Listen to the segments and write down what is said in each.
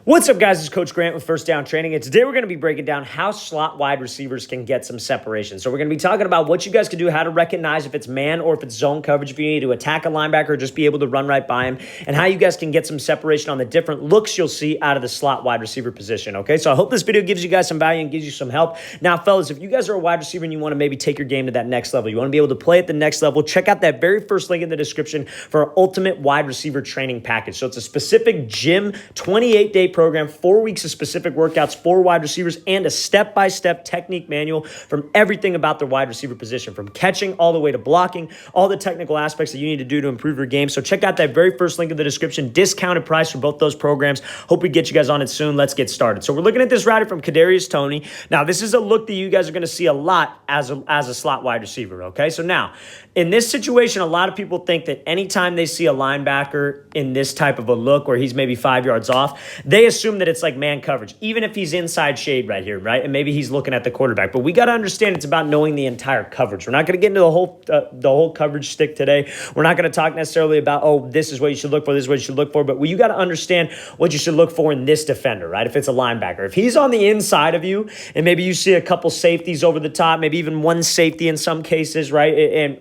What's up, guys? It's Coach Grant with First Down Training, and today we're going to be breaking down how slot wide receivers can get some separation. So we're going to be talking about what you guys can do, how to recognize if it's man or if it's zone coverage, if you need to attack a linebacker or just be able to run right by him, and how you guys can get some separation on the different looks you'll see out of the slot wide receiver position, okay? So I hope this video gives you guys some value and gives you some help. Now, fellas, if you guys are a wide receiver and you want to maybe take your game to that next level, you want to be able to play at the next level, check out that very first link in the description for our ultimate wide receiver training package. So it's a specific gym 28-day program, 4 weeks of specific workouts for wide receivers, and a step-by-step technique manual from everything about their wide receiver position, from catching all the way to blocking, all the technical aspects that you need to do to improve your game. So check out that very first link in the description. Discounted price for both those programs. Hope we get you guys on it soon. Let's get started. So we're looking at this route from Kadarius Toney. Now, this is a look that you guys are going to see a lot as a slot wide receiver, okay? So now, in this situation, a lot of people think that anytime they see a linebacker in this type of a look where he's maybe 5 yards off, they assume that it's like man coverage, even if he's inside shade right here, right? And maybe he's looking at the quarterback. But we got to understand it's about knowing the entire coverage. We're not going to get into the whole coverage stick today. We're not going to talk necessarily about, oh, this is what you should look for, this is what you should look for. But you got to understand what you should look for in this defender, right? If it's a linebacker. If he's on the inside of you and maybe you see a couple safeties over the top, maybe even one safety in some cases, right?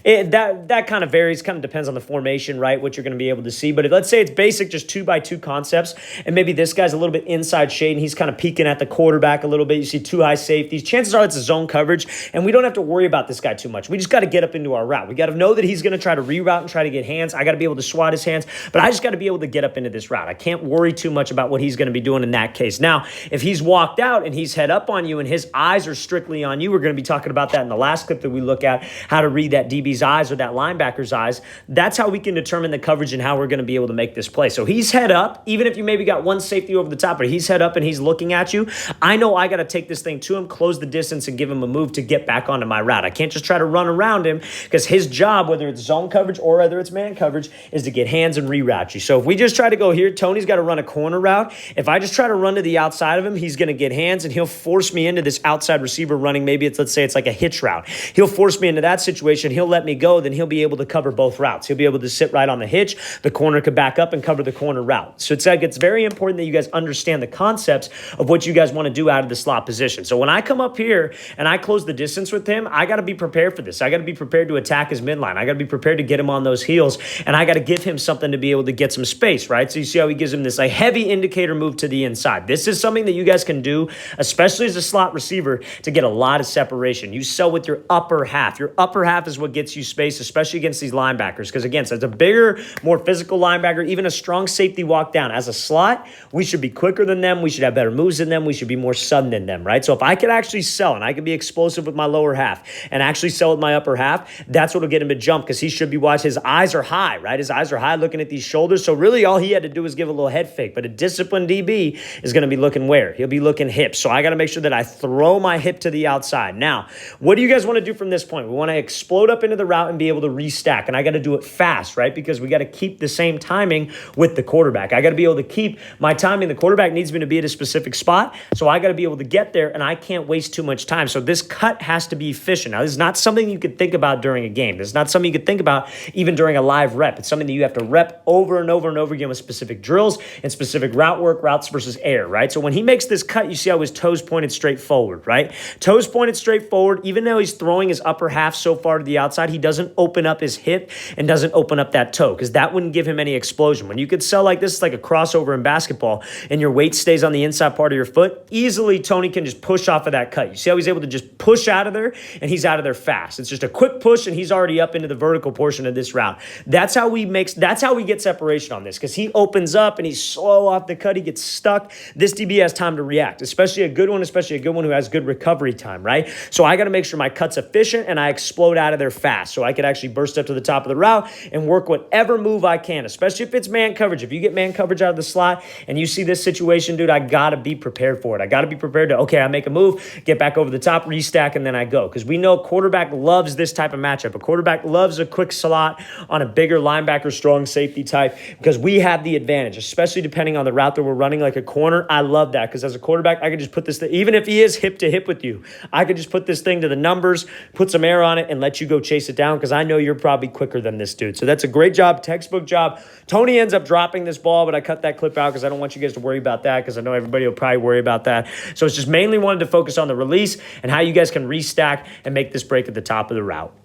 That kind of varies, kind of depends on the formation, right? What you're going to be able to see. But let's say it's basic, just 2x2 concepts, and maybe this guy's a little bit inside shade and he's kind of peeking at the quarterback a little bit. You see two high safeties. Chances are it's a zone coverage, and we don't have to worry about this guy too much. We just got to get up into our route. We got to know that he's going to try to reroute and try to get hands. I got to be able to swat his hands, but I just got to be able to get up into this route. I can't worry too much about what he's going to be doing in that case. Now, if he's walked out and he's head up on you and his eyes are strictly on you, we're going to be talking about that in the last clip that we look at, how to read that DB's eyes or that linebacker's eyes. That's how we can determine the coverage and how we're going to be able to make this play. So he's head up, even if you maybe got one safety over the top, but he's head up and he's looking at you. I know I got to take this thing to him, close the distance, and give him a move to get back onto my route. I can't just try to run around him, because his job, whether it's zone coverage or whether it's man coverage, is to get hands and reroute you. So if we just try to go here, Toney's got to run a corner route. If I just try to run to the outside of him, he's going to get hands and he'll force me into this outside receiver running. Maybe let's say it's like a hitch route. He'll force me into that situation. He'll let me go. Then he'll be able to cover both routes. He'll be able to sit right on the hitch. The corner could back up and cover the corner route. So it's very important that you guys understand the concepts of what you guys want to do out of the slot position. So when I come up here and I close the distance with him, I got to be prepared for this. I got to be prepared to attack his midline. I got to be prepared to get him on those heels, and I got to give him something to be able to get some space, right? So you see how he gives him this like heavy indicator move to the inside. This is something that you guys can do, especially as a slot receiver, to get a lot of separation. You sell with your upper half. Your upper half is what gets you space, especially against these linebackers, because again, so it's a bigger, more physical linebacker, even a strong safety walk down. As a slot, we should be quicker than them. We should have better moves than them. We should be more sudden than them, right? So if I could actually sell and I could be explosive with my lower half and actually sell with my upper half, that's what will get him to jump, because he should be watching. His eyes are high, right? His eyes are high looking at these shoulders. So really all he had to do was give a little head fake. But a disciplined DB is going to be looking where? He'll be looking hips. So I got to make sure that I throw my hip to the outside. Now, what do you guys want to do from this point? We want to explode up into the route and be able to restack. And I got to do it fast, right? Because we got to keep the same timing with the quarterback. I got to be able to keep my timing. The quarterback needs me to be at a specific spot. So I got to be able to get there, and I can't waste too much time. So this cut has to be efficient. Now, this is not something you could think about during a game. This is not something you could think about even during a live rep. It's something that you have to rep over and over and over again with specific drills and specific route work, routes versus air, right? So when he makes this cut, you see how his toes pointed straight forward, right? Toes pointed straight forward. Even though he's throwing his upper half so far to the outside, he doesn't open up his hip and doesn't open up that toe, because that wouldn't give him any explosion. When you could sell like this, it's like a crossover in basketball, and your weight stays on the inside part of your foot, easily Toney can just push off of that cut. You see how he's able to just push out of there, and he's out of there fast. It's just a quick push, and he's already up into the vertical portion of this route. That's how we get separation on this, because he opens up and he's slow off the cut. He gets stuck. This DB has time to react, especially a good one who has good recovery time, right? So I got to make sure my cut's efficient and I explode out of there fast, so I could actually burst up to the top of the route and work whatever move I can, especially if it's man coverage. If you get man coverage out of the slot and you see this situation, dude, I got to be prepared for it. I got to be prepared to, okay, I make a move, get back over the top, restack, and then I go. Because we know quarterback loves this type of matchup. A quarterback loves a quick slot on a bigger linebacker, strong safety type, because we have the advantage, especially depending on the route that we're running, like a corner. I love that, because as a quarterback, I can just put this thing, even if he is hip to hip with you, I could just put this thing to the numbers, put some air on it, and let you go chase it down, because I know you're probably quicker than this dude. So that's a great job, textbook job. Toney ends up dropping this ball, but I cut that clip out out because I don't want you guys to worry about that because I know everybody will probably worry about that. So it's just mainly wanted to focus on the release and how you guys can restack and make this break at the top of the route.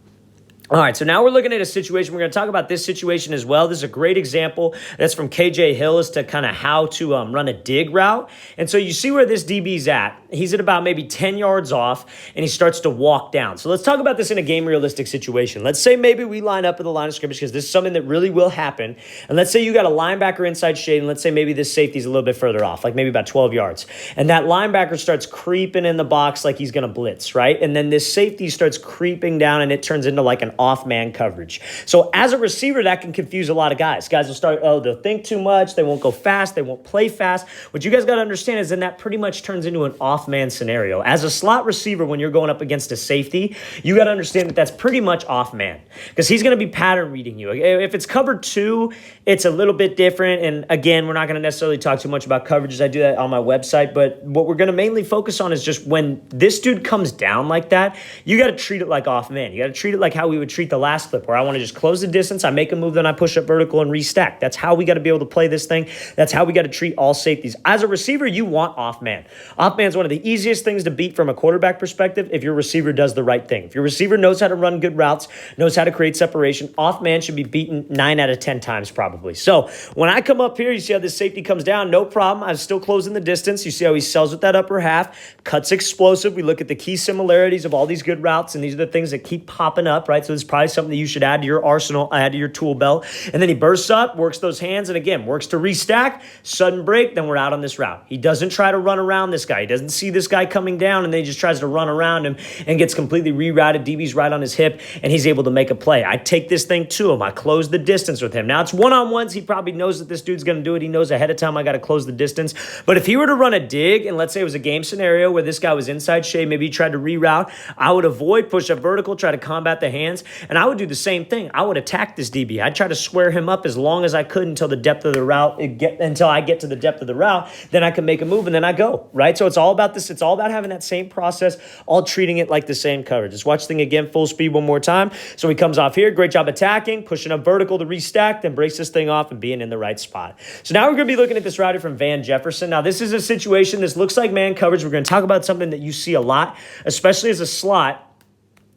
All right, so now we're looking at a situation. We're going to talk about this situation as well. This is a great example that's from KJ Hill as to kind of how to run a dig route. And so you see where this DB's at. He's at about maybe 10 yards off, and he starts to walk down. So let's talk about this in a game-realistic situation. Let's say maybe we line up at the line of scrimmage because this is something that really will happen. And let's say you got a linebacker inside shade, and let's say maybe this safety's a little bit further off, like maybe about 12 yards. And that linebacker starts creeping in the box like he's going to blitz, right? And then this safety starts creeping down, and it turns into like an off-man coverage. So as a receiver, that can confuse a lot of guys. Guys will start, they'll think too much. They won't go fast. They won't play fast. What you guys got to understand is then that pretty much turns into an off-man scenario. As a slot receiver, when you're going up against a safety, you got to understand that that's pretty much off-man because he's going to be pattern reading you. If it's cover 2, it's a little bit different. And again, we're not going to necessarily talk too much about coverages. I do that on my website. But what we're going to mainly focus on is just when this dude comes down like that, you got to treat it like off-man. You got to treat it like how we would treat the last clip where I want to just close the distance, I make a move, then I push up vertical and restack. That's how we got to be able to play this thing. That's how we got to treat all safeties. As a receiver, you want off-man. Off-man is one of the easiest things to beat from a quarterback perspective if your receiver does the right thing. If your receiver knows how to run good routes, knows how to create separation, off-man should be beaten 9 out of 10 times probably. So when I come up here, you see how this safety comes down, no problem. I'm still closing the distance. You see how he sells with that upper half, cuts explosive. We look at the key similarities of all these good routes, and these are the things that keep popping up, right? So it's probably something that you should add to your arsenal, add to your tool belt. And then he bursts up, works those hands, and again, works to restack, sudden break, then we're out on this route. He doesn't try to run around this guy. He doesn't see this guy coming down, and then he just tries to run around him and gets completely rerouted. DB's right on his hip, and he's able to make a play. I take this thing to him. I close the distance with him. Now, it's one-on-ones. He probably knows that this dude's going to do it. He knows ahead of time I got to close the distance. But if he were to run a dig, and let's say it was a game scenario where this guy was inside shade, maybe he tried to reroute, I would avoid, push up vertical, try to combat the hands, and I would do the same thing. I would attack this DB. I'd try to square him up as long as I could until the depth of the route, until I get to the depth of the route, then I can make a move, and then I go, right? So it's all about this. It's all about having that same process, all treating it like the same coverage. Just watch the thing again, full speed one more time. So he comes off here. Great job attacking, pushing up vertical to restack, then breaks this thing off and being in the right spot. So now we're going to be looking at this route from Van Jefferson. Now, this is a situation. This looks like man coverage. We're going to talk about something that you see a lot, especially as a slot,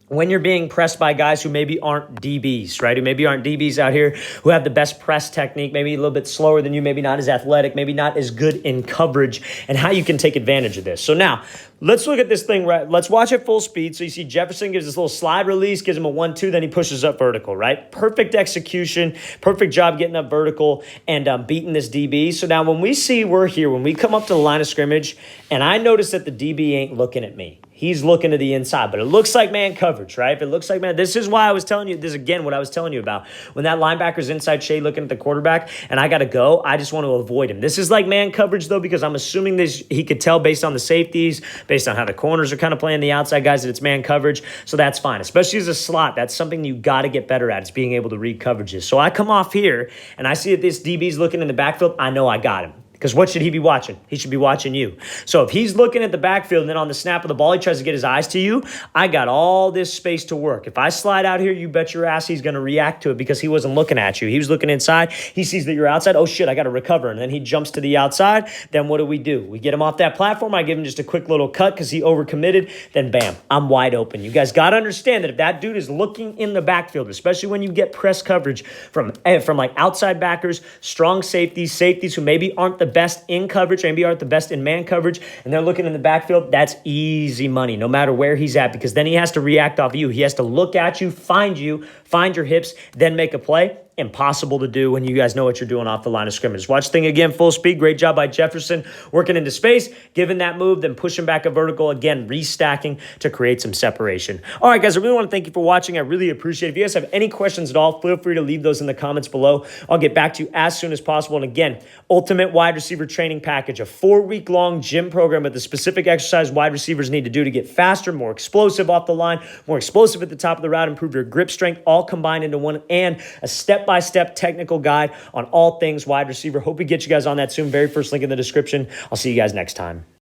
when you're being pressed by guys who maybe aren't DBs, right? Who maybe aren't DBs out here, who have the best press technique, maybe a little bit slower than you, maybe not as athletic, maybe not as good in coverage, and how you can take advantage of this. So now, let's look at this thing, right? Let's watch it full speed. So you see Jefferson gives this little slide release, gives him a 1-2, then he pushes up vertical, right? Perfect execution, perfect job getting up vertical and beating this DB. So now when we see we're here, when we come up to the line of scrimmage, and I notice that the DB ain't looking at me. He's looking to the inside, but it looks like man coverage, right? If it looks like man, this is why I was telling you, this is again what I was telling you about. When that linebacker's inside shade looking at the quarterback and I got to go, I just want to avoid him. This is like man coverage though, because I'm assuming this he could tell based on the safeties, based on how the corners are kind of playing the outside guys that it's man coverage. So that's fine, especially as a slot. That's something you got to get better at. It's being able to read coverages. So I come off here and I see that this DB's looking in the backfield. I know I got him. Because what should he be watching? He should be watching you. So if he's looking at the backfield and then on the snap of the ball, he tries to get his eyes to you, I got all this space to work. If I slide out here, you bet your ass he's going to react to it because he wasn't looking at you. He was looking inside. He sees that you're outside. Oh, shit, I got to recover. And then he jumps to the outside. Then what do? We get him off that platform. I give him just a quick little cut because he overcommitted. Then bam, I'm wide open. You guys got to understand that if that dude is looking in the backfield, especially when you get press coverage from like outside backers, strong safeties who maybe aren't the best in coverage, maybe aren't the best in man coverage, and they're looking in the backfield, that's easy money, no matter where he's at, because then he has to react off you. He has to look at you, find your hips, then make a play. Impossible to do when you guys know what you're doing off the line of scrimmage. Watch the thing again, full speed. Great job by Jefferson, working into space, giving that move, then pushing back a vertical, again, restacking to create some separation. All right, guys, I really want to thank you for watching. I really appreciate it. If you guys have any questions at all, feel free to leave those in the comments below. I'll get back to you as soon as possible. And again, Ultimate Wide Receiver Training Package, a 4-week-long gym program with the specific exercise wide receivers need to do to get faster, more explosive off the line, more explosive at the top of the route, improve your grip strength, all combined into one, and a step-by-step technical guide on all things wide receiver. Hope we get you guys on that soon. Very first link in the description. I'll see you guys next time.